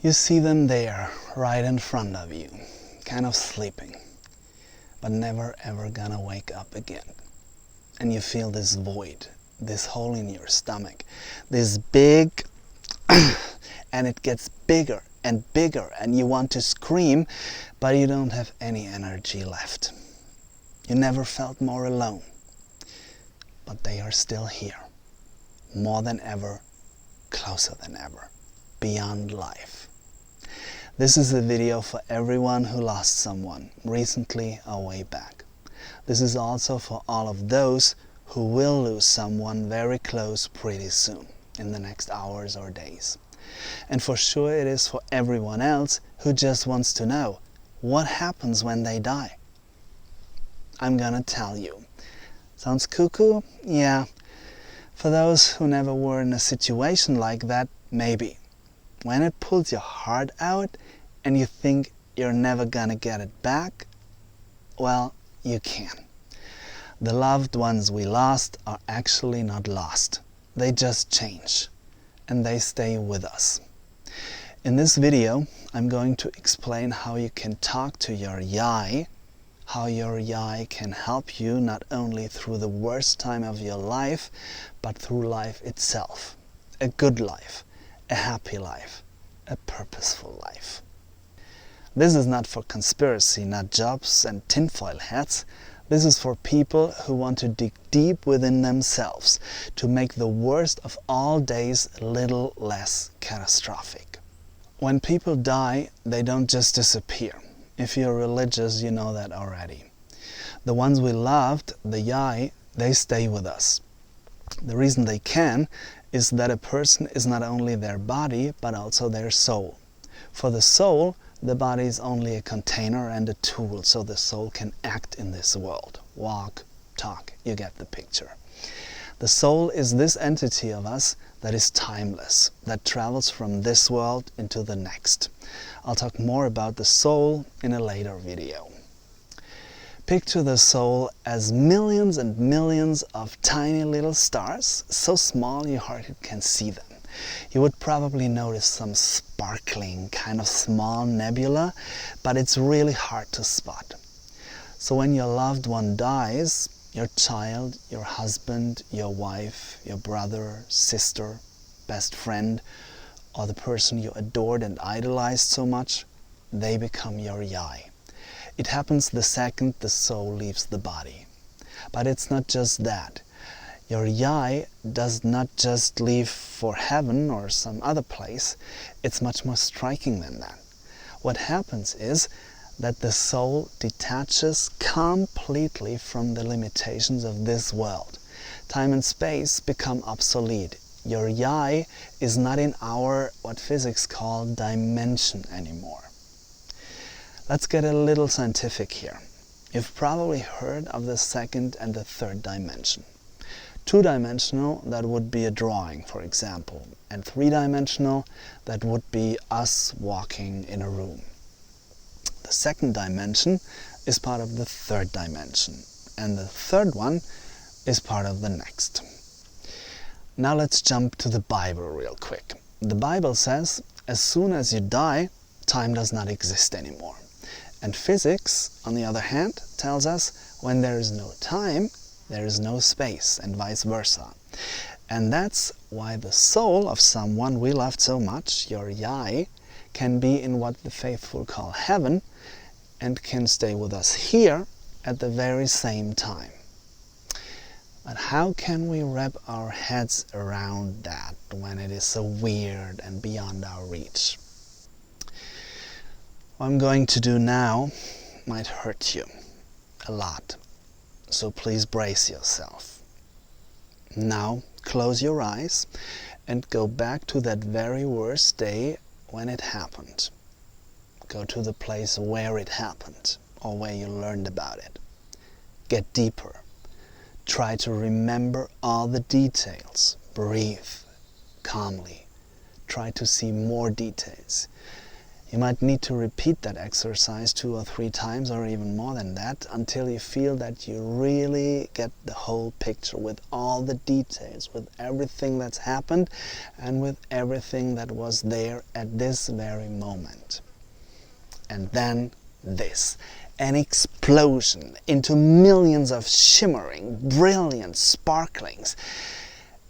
You see them there, right in front of you, kind of sleeping, but never ever gonna wake up again. And you feel this void, this hole in your stomach, this big, and it gets bigger and bigger, and you want to scream, but you don't have any energy left. You never felt more alone, but they are still here, more than ever, closer than ever, beyond life. This is a video for everyone who lost someone, recently or way back. This is also for all of those who will lose someone very close pretty soon, in the next hours or days. And for sure it is for everyone else who just wants to know, what happens when they die? I'm gonna tell you. Sounds cuckoo? Yeah. For those who never were in a situation like that, maybe. When it pulls your heart out and you think you're never gonna get it back, well, you can. The loved ones we lost are actually not lost. They just change, and they stay with us. In this video, I'm going to explain how you can talk to your yai, how your yai can help you not only through the worst time of your life, but through life itself. A good life, a happy life, a purposeful life. This is not for conspiracy, not jobs and tinfoil hats. This is for people who want to dig deep within themselves to make the worst of all days a little less catastrophic. When people die, they don't just disappear. If you're religious, you know that already. The ones we loved, the yai, they stay with us. The reason they can is that a person is not only their body, but also their soul. For the soul, the body is only a container and a tool, so the soul can act in this world. Walk, talk, you get the picture. The soul is this entity of us that is timeless, that travels from this world into the next. I'll talk more about the soul in a later video. Picture the soul as millions and millions of tiny little stars, so small you hardly can see them. You would probably notice some sparkling, kind of small nebula, but it's really hard to spot. So when your loved one dies, your child, your husband, your wife, your brother, sister, best friend, or the person you adored and idolized so much, they become your yai. It happens the second the soul leaves the body. But it's not just that. Your yai does not just leave for heaven or some other place. It's much more striking than that. What happens is that the soul detaches completely from the limitations of this world. Time and space become obsolete. Your yai is not in our, what physics call, dimension anymore. Let's get a little scientific here. You've probably heard of the second and the third dimension. Two-dimensional, that would be a drawing, for example, and three-dimensional, that would be us walking in a room. The second dimension is part of the third dimension, and the third one is part of the next. Now let's jump to the Bible real quick. The Bible says, as soon as you die, time does not exist anymore. And physics, on the other hand, tells us when there is no time, there is no space, and vice versa. And that's why the soul of someone we loved so much, your yai, can be in what the faithful call heaven, and can stay with us here at the very same time. But how can we wrap our heads around that when it is so weird and beyond our reach? What I'm going to do now might hurt you a lot. So please brace yourself. Now close your eyes and go back to that very worst day when it happened. Go to the place where it happened or where you learned about it. Get deeper. Try to remember all the details. Breathe calmly. Try to see more details. You might need to repeat that exercise 2 or 3 times or even more than that until you feel that you really get the whole picture with all the details, with everything that's happened and with everything that was there at this very moment. And then this, an explosion into millions of shimmering, brilliant sparklings.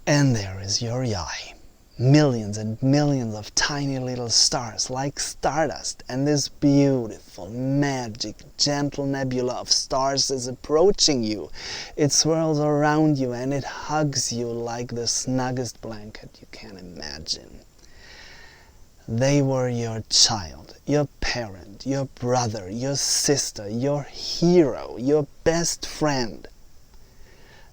And there is your eye. Millions and millions of tiny little stars like stardust, and this beautiful, magic, gentle nebula of stars is approaching you. It swirls around you and it hugs you like the snuggest blanket you can imagine. They were your child, your parent, your brother, your sister, your hero, your best friend.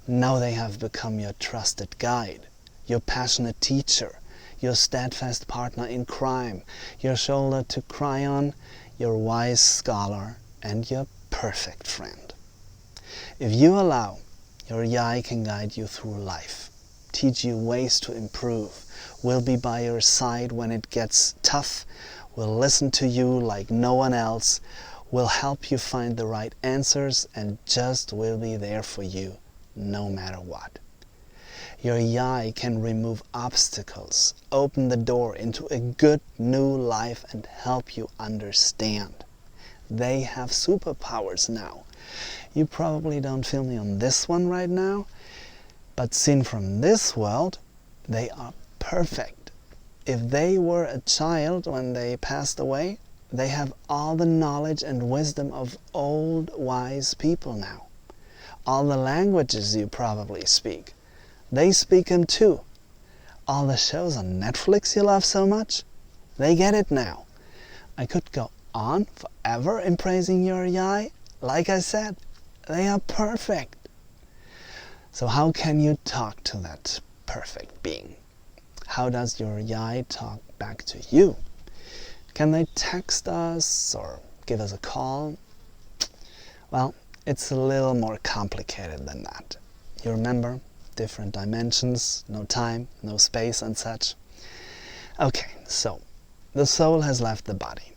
Now they have become your trusted guide, your passionate teacher, your steadfast partner in crime, your shoulder to cry on, your wise scholar, and your perfect friend. If you allow, your Yai can guide you through life, teach you ways to improve, will be by your side when it gets tough, will listen to you like no one else, will help you find the right answers, and just will be there for you no matter what. Your Yai can remove obstacles, open the door into a good new life and help you understand. They have superpowers now. You probably don't feel me on this one right now, but seen from this world, they are perfect. If they were a child when they passed away, they have all the knowledge and wisdom of old, wise people now. All the languages you probably speak, they speak them too. All the shows on Netflix you love so much, they get it now. I could go on forever in praising your Yai. Like I said, they are perfect. So how can you talk to that perfect being? How does your Yai talk back to you? Can they text us or give us a call? Well, it's a little more complicated than that. You remember? Different dimensions, no time, no space and such. Okay, so the soul has left the body.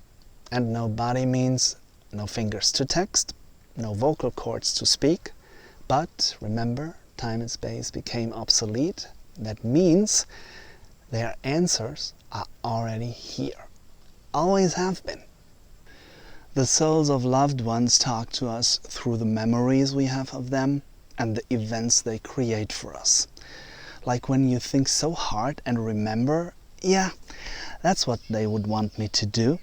And no body means no fingers to text, no vocal cords to speak. But remember, time and space became obsolete. That means their answers are already here. Always have been. The souls of loved ones talk to us through the memories we have of them and the events they create for us. Like when you think so hard and remember, yeah, that's what they would want me to do.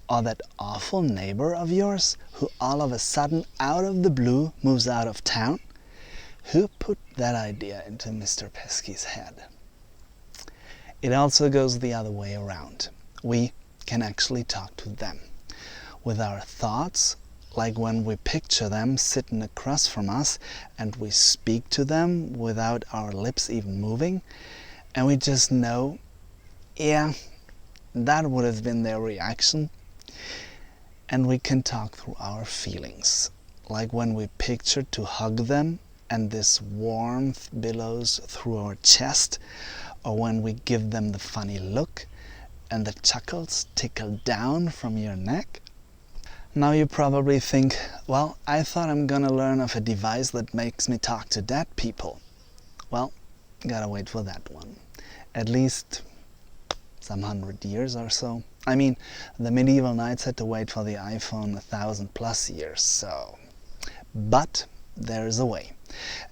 Or that awful neighbor of yours who all of a sudden, out of the blue, moves out of town. Who put that idea into Mr. Pesky's head? It also goes the other way around. We can actually talk to them with our thoughts, like when we picture them sitting across from us and we speak to them without our lips even moving, and we just know, yeah, that would have been their reaction. And we can talk through our feelings, like when we picture to hug them and this warmth billows through our chest, or when we give them the funny look and the chuckles tickle down from your neck. Now you probably think, well, I thought I'm gonna learn of a device that makes me talk to dead people. Well, gotta wait for that one. At least some 100 years or so. I mean, the medieval knights had to wait for the iPhone 1,000+ years, so. But there is a way,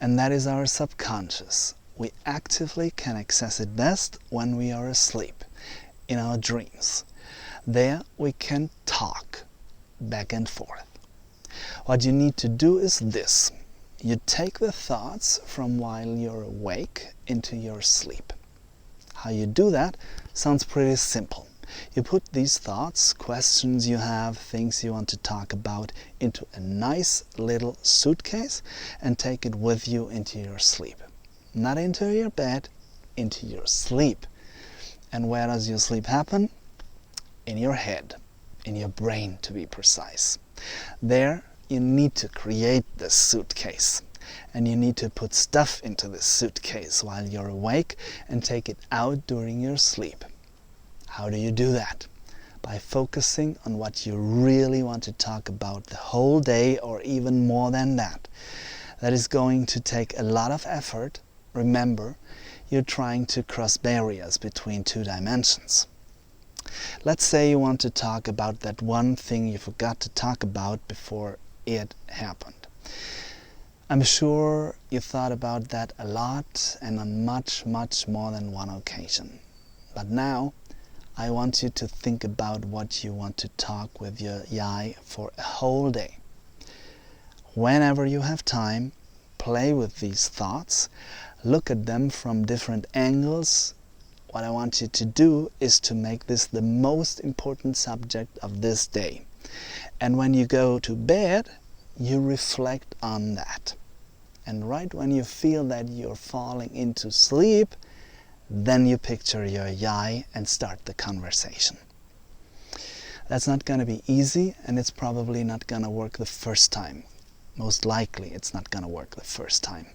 and that is our subconscious. We actively can access it best when we are asleep, in our dreams. There we can talk back and forth. What you need to do is this. You take the thoughts from while you're awake into your sleep. How you do that sounds pretty simple. You put these thoughts, questions you have, things you want to talk about into a nice little suitcase and take it with you into your sleep. Not into your bed, into your sleep. And where does your sleep happen? In your head, in your brain to be precise. There you need to create this suitcase. And you need to put stuff into this suitcase while you're awake and take it out during your sleep. How do you do that? by focusing on what you really want to talk about the whole day, or even more than that. That is going to take a lot of effort. Remember, you're trying to cross barriers between two dimensions. Let's say you want to talk about that one thing you forgot to talk about before it happened. I'm sure you thought about that a lot and on much more than one occasion. But now I want you to think about what you want to talk with your yai for a whole day. Whenever you have time, play with these thoughts, look at them from different angles. What I want you to do is to make this the most important subject of this day. And when you go to bed, you reflect on that. And right when you feel that you're falling into sleep, then you picture your yai and start the conversation. That's not going to be easy, and it's probably not going to work the first time. Most likely it's not going to work the first time.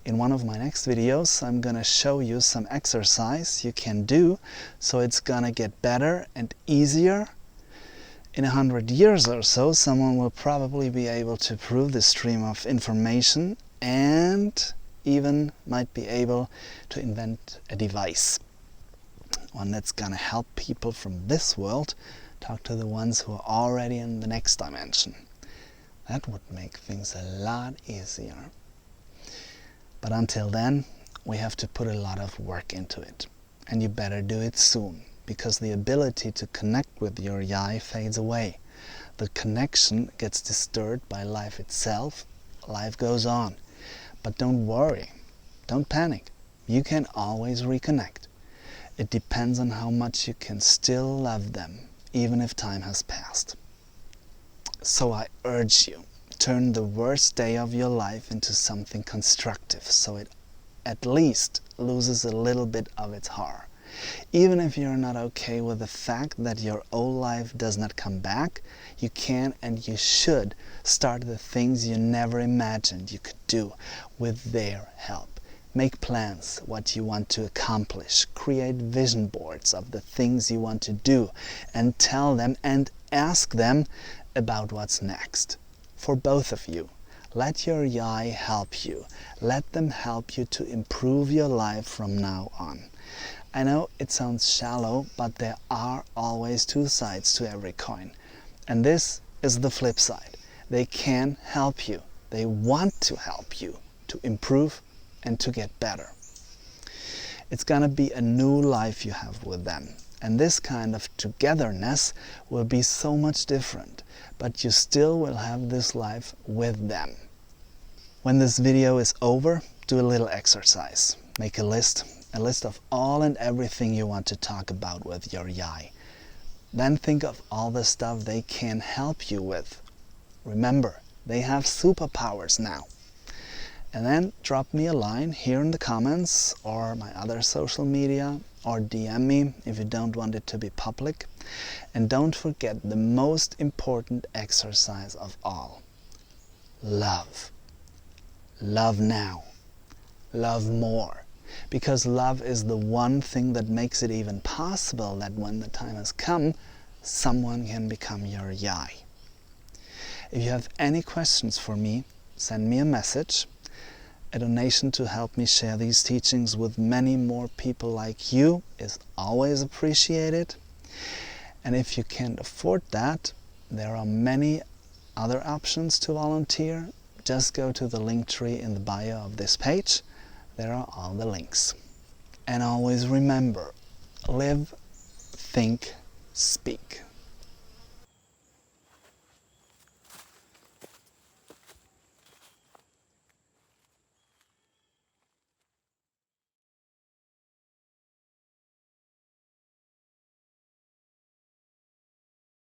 In one of my next videos, I'm going to show you some exercise you can do so it's going to get better and easier. In 100 years or so, someone will probably be able to prove this stream of information and even might be able to invent a device. One that's gonna help people from this world talk to the ones who are already in the next dimension. That would make things a lot easier. But until then, we have to put a lot of work into it. And you better do it soon, because the ability to connect with your yai fades away. The connection gets disturbed by life itself. Life goes on. But don't worry, don't panic. You can always reconnect. It depends on how much you can still love them, even if time has passed. So I urge you, turn the worst day of your life into something constructive, so it at least loses a little bit of its horror. Even if you're not okay with the fact that your old life does not come back, you can and you should start the things you never imagined you could do with their help. Make plans what you want to accomplish, create vision boards of the things you want to do, and tell them and ask them about what's next. For both of you, let your yai help you. Let them help you to improve your life from now on. I know it sounds shallow, but there are always two sides to every coin. And this is the flip side. They can help you. They want to help you to improve and to get better. It's gonna be a new life you have with them. And this kind of togetherness will be so much different, but you still will have this life with them. When this video is over, do a little exercise. Make a list of all and everything you want to talk about with your yai. Then think of all the stuff they can help you with. Remember, they have superpowers now. And then drop me a line here in the comments or my other social media, or DM me if you don't want it to be public. And don't forget the most important exercise of all. Love. Love now. Love more. Because love is the one thing that makes it even possible that when the time has come, someone can become your yai. If you have any questions for me, send me a message. A donation to help me share these teachings with many more people like you is always appreciated. And if you can't afford that, there are many other options to volunteer. Just go to the link tree in the bio of this page. There are all the links. And always remember, live, think, speak.